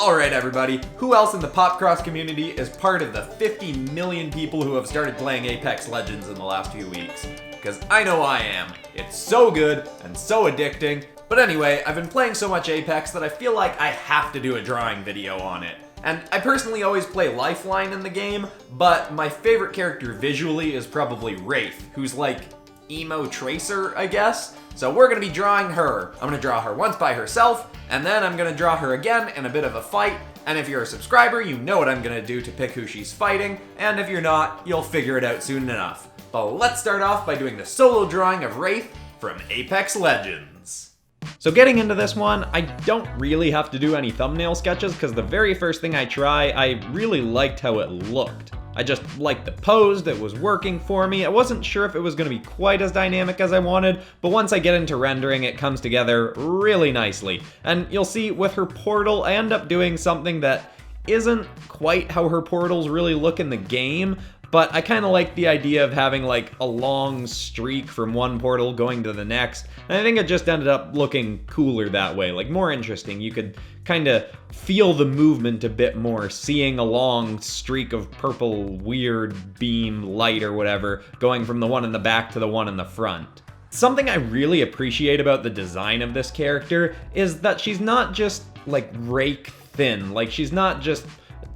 Alright everybody, who else in the PopCross community is part of the 50 million people who have started playing Apex Legends in the last few weeks? Because I know I am. It's so good and so addicting. But anyway, I've been playing so much Apex that I feel like I have to do a drawing video on it. And I personally always play Lifeline in the game, but my favorite character visually is probably Wraith, who's like emo tracer, I guess. So we're gonna be drawing her. I'm gonna draw her once by herself, and then I'm gonna draw her again in a bit of a fight. And if you're a subscriber, you know what I'm gonna do to pick who she's fighting, and if you're not, you'll figure it out soon enough. But let's start off by doing the solo drawing of Wraith from Apex Legends. So getting into this one, I don't really have to do any thumbnail sketches because the very first thing I try, I really liked how it looked. I just liked the pose that was working for me. I wasn't sure if it was going to be quite as dynamic as I wanted, but once I get into rendering, it comes together really nicely. And you'll see with her portal, I end up doing something that isn't quite how her portals really look in the game, but I kind of like the idea of having like a long streak from one portal going to the next, and I think it just ended up looking cooler that way, like more interesting. You could kind of feel the movement a bit more, seeing a long streak of purple weird beam light or whatever going from the one in the back to the one in the front. Something I really appreciate about the design of this character is that she's not just like rake thin, like she's not just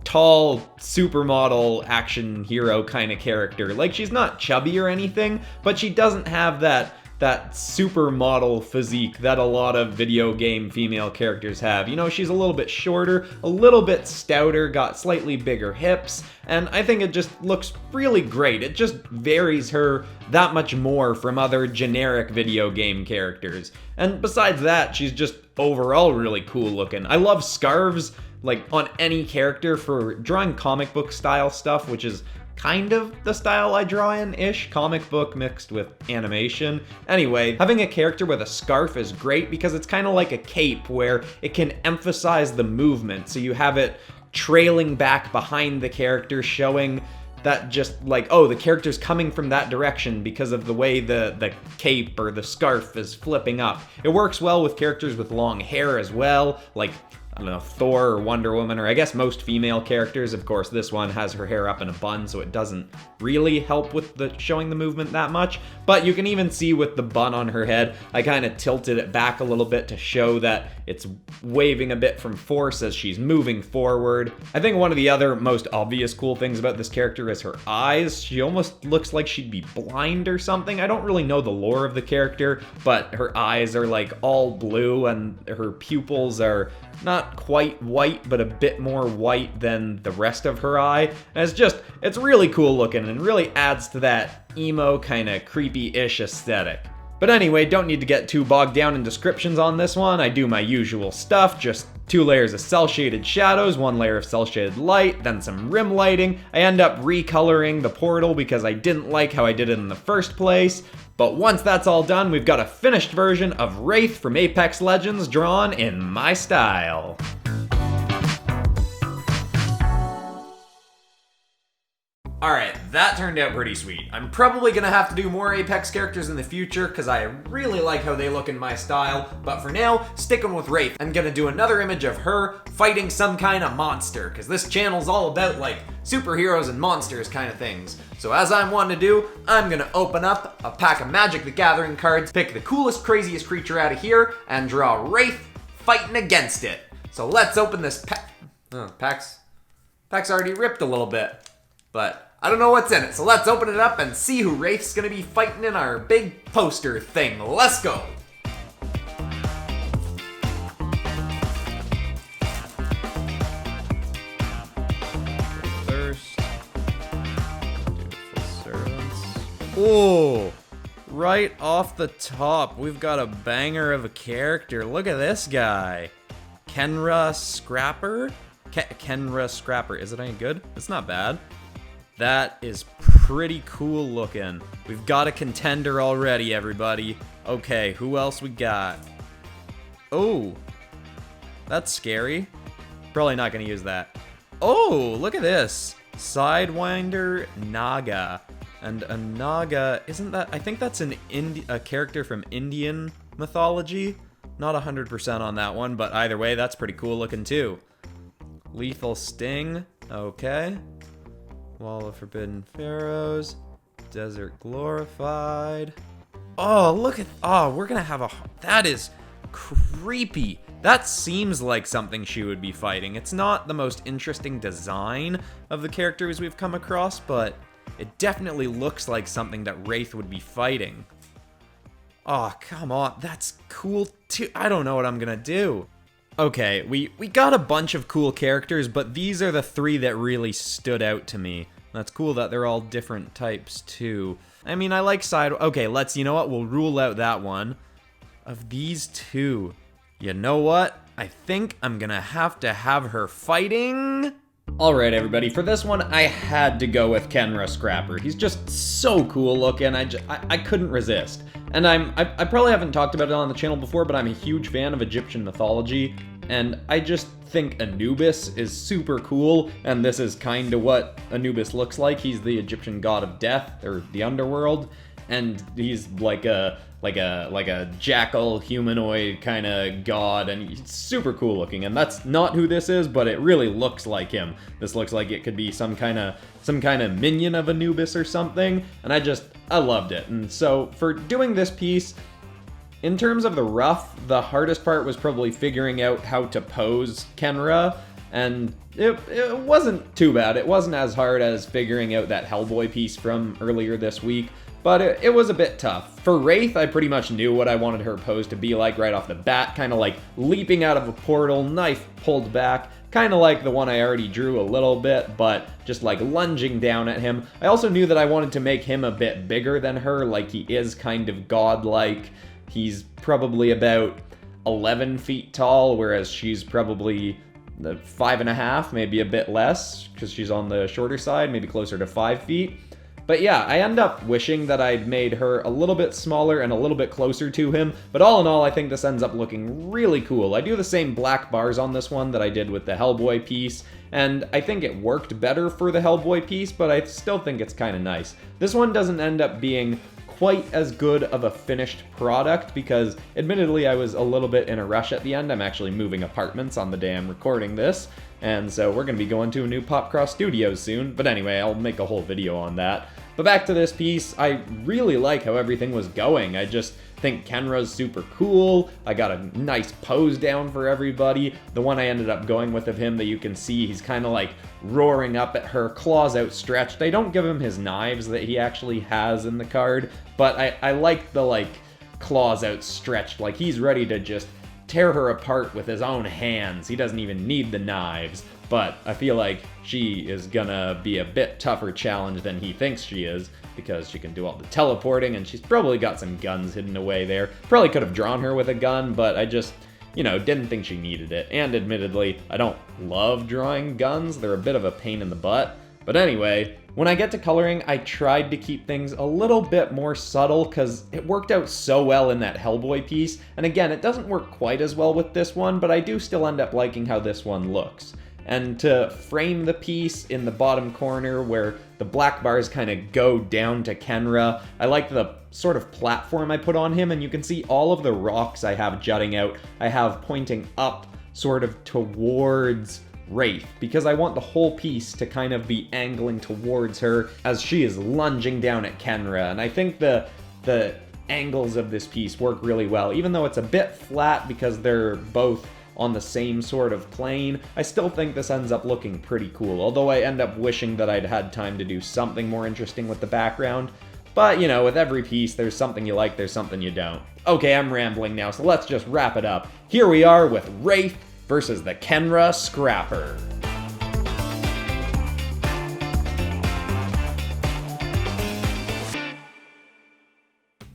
tall supermodel action hero kind of character. Like she's not chubby or anything, but she doesn't have that supermodel physique that a lot of video game female characters have. You know, she's a little bit shorter, a little bit stouter, got slightly bigger hips, and I think it just looks really great. It just varies her that much more from other generic video game characters. And besides that, she's just overall really cool looking. I love scarves like on any character for drawing comic book style stuff, which is kind of the style I draw in-ish, comic book mixed with animation. Anyway, having a character with a scarf is great because it's kind of like a cape where it can emphasize the movement, so you have it trailing back behind the character, showing that just like, oh, the character's coming from that direction because of the way the cape or the scarf is flipping up. It works well with characters with long hair as well, like I don't know, Thor or Wonder Woman, or I guess most female characters. Of course, this one has her hair up in a bun, so it doesn't really help with showing the movement that much. But you can even see with the bun on her head, I kind of tilted it back a little bit to show that it's waving a bit from force as she's moving forward. I think one of the other most obvious cool things about this character is her eyes. She almost looks like she'd be blind or something. I don't really know the lore of the character, but her eyes are like all blue and her pupils are not quite white, but a bit more white than the rest of her eye. And it's really cool looking and really adds to that emo kind of creepy-ish aesthetic. But anyway, don't need to get too bogged down in descriptions on this one. I do my usual stuff, just 2 layers of cel-shaded shadows, 1 layer of cel-shaded light, then some rim lighting. I end up recoloring the portal because I didn't like how I did it in the first place. But once that's all done, we've got a finished version of Wraith from Apex Legends drawn in my style. Alright, that turned out pretty sweet. I'm probably gonna have to do more Apex characters in the future because I really like how they look in my style, but for now, sticking with Wraith. I'm gonna do another image of her fighting some kind of monster, because this channel's all about like superheroes and monsters kind of things. So as I'm wanting to do, I'm gonna open up a pack of Magic the Gathering cards, pick the coolest, craziest creature out of here, and draw Wraith fighting against it. So let's open this pack. Oh, pack's already ripped a little bit, but I don't know what's in it, so let's open it up and see who Wraith's gonna be fighting in our big poster thing. Let's go! Thirst. Dutiful servants. Oh! Right off the top, we've got a banger of a character. Look at this guy. Kenra Scrapper? Kenra Scrapper. Is it any good? It's not bad. That is pretty cool looking. We've got a contender already, everybody. Okay, who else we got? Oh, that's scary. Probably not gonna use that. Oh, look at this. Sidewinder Naga. And a Naga, isn't that, I think that's a character from Indian mythology. Not 100% on that one, but either way, that's pretty cool looking too. Lethal Sting. Okay. Wall of Forbidden Pharaohs. Desert Glorified. Oh, look at... Oh, we're gonna have a... That is creepy. That seems like something she would be fighting. It's not the most interesting design of the characters we've come across, but it definitely looks like something that Wraith would be fighting. Oh, come on. That's cool too. I don't know what I'm gonna do. Okay, we got a bunch of cool characters, but these are the three that really stood out to me. That's cool that they're all different types too. I mean, I like side... Okay, you know what? We'll rule out that one. Of these two, you know what? I think I'm gonna have to have her fighting... Alright everybody, for this one, I had to go with Kenra Scrapper. He's just so cool looking, I couldn't resist. And I probably haven't talked about it on the channel before, but I'm a huge fan of Egyptian mythology, and I just think Anubis is super cool, and this is kinda what Anubis looks like. He's the Egyptian god of death, or the underworld, and he's like a jackal humanoid kind of god, and he's super cool looking. And that's not who this is, but it really looks like him. This looks like it could be some kind of minion of Anubis or something, and I loved it. And so for doing this piece, in terms of the rough, the hardest part was probably figuring out how to pose Kenra, and it wasn't too bad. It wasn't as hard as figuring out that Hellboy piece from earlier this week, but it was a bit tough. For Wraith, I pretty much knew what I wanted her pose to be like right off the bat, kind of like leaping out of a portal, knife pulled back, kind of like the one I already drew a little bit, but just like lunging down at him. I also knew that I wanted to make him a bit bigger than her, like he is kind of godlike. He's probably about 11 feet tall, whereas she's probably 5.5, maybe a bit less, because she's on the shorter side, maybe closer to 5 feet. But yeah, I end up wishing that I'd made her a little bit smaller and a little bit closer to him, but all in all, I think this ends up looking really cool. I do the same black bars on this one that I did with the Hellboy piece, and I think it worked better for the Hellboy piece, but I still think it's kind of nice. This one doesn't end up being quite as good of a finished product because, admittedly, I was a little bit in a rush at the end. I'm actually moving apartments on the day I'm recording this, and so we're going to be going to a new PopCross studio soon. But anyway, I'll make a whole video on that. But back to this piece, I really like how everything was going. I just think Kenra's super cool. I got a nice pose down for everybody. The one I ended up going with of him that you can see, he's kind of like roaring up at her, claws outstretched. I don't give him his knives that he actually has in the card, but I like the like claws outstretched, like he's ready to just tear her apart with his own hands. He doesn't even need the knives, but I feel like she is gonna be a bit tougher challenge than he thinks she is, because she can do all the teleporting, and she's probably got some guns hidden away there. Probably could have drawn her with a gun, but I just, didn't think she needed it. And admittedly, I don't love drawing guns. They're a bit of a pain in the butt. But anyway, when I get to coloring, I tried to keep things a little bit more subtle because it worked out so well in that Hellboy piece. And again, it doesn't work quite as well with this one, but I do still end up liking how this one looks. And to frame the piece in the bottom corner where the black bars kind of go down to Kenra, I like the sort of platform I put on him, and you can see all of the rocks I have jutting out. I have pointing up sort of towards Wraith, because I want the whole piece to kind of be angling towards her as she is lunging down at Kenra. And I think the angles of this piece work really well, even though it's a bit flat because they're both on the same sort of plane. I still think this ends up looking pretty cool, although I end up wishing that I'd had time to do something more interesting with the background. But, with every piece, there's something you like, there's something you don't. Okay, I'm rambling now, so let's just wrap it up. Here we are with Wraith versus the Kenra Scrapper.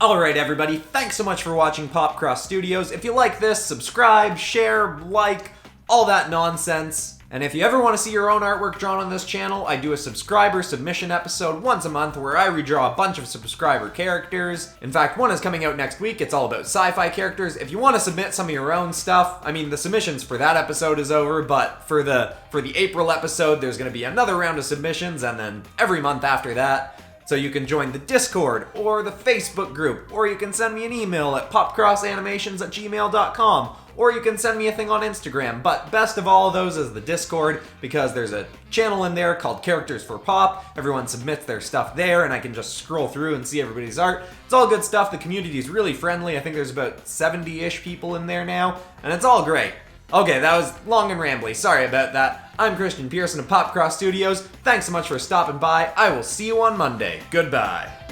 Alright everybody, thanks so much for watching PopCross Studios. If you like this, subscribe, share, like, all that nonsense. And if you ever want to see your own artwork drawn on this channel, I do a subscriber submission episode once a month where I redraw a bunch of subscriber characters. In fact, one is coming out next week. It's all about sci-fi characters. If you want to submit some of your own stuff, I mean, the submissions for that episode is over, but for the April episode, there's going to be another round of submissions, and then every month after that. So you can join the Discord or the Facebook group, or you can send me an email at popcrossanimations@gmail.com, or you can send me a thing on Instagram. But best of all those is the Discord, because there's a channel in there called Characters for Pop. Everyone submits their stuff there, and I can just scroll through and see everybody's art. It's all good stuff. The community is really friendly. I think there's about 70-ish people in there now, and it's all great. Okay, that was long and rambly. Sorry about that. I'm Christian Pearson of PopCross Studios. Thanks so much for stopping by. I will see you on Monday. Goodbye.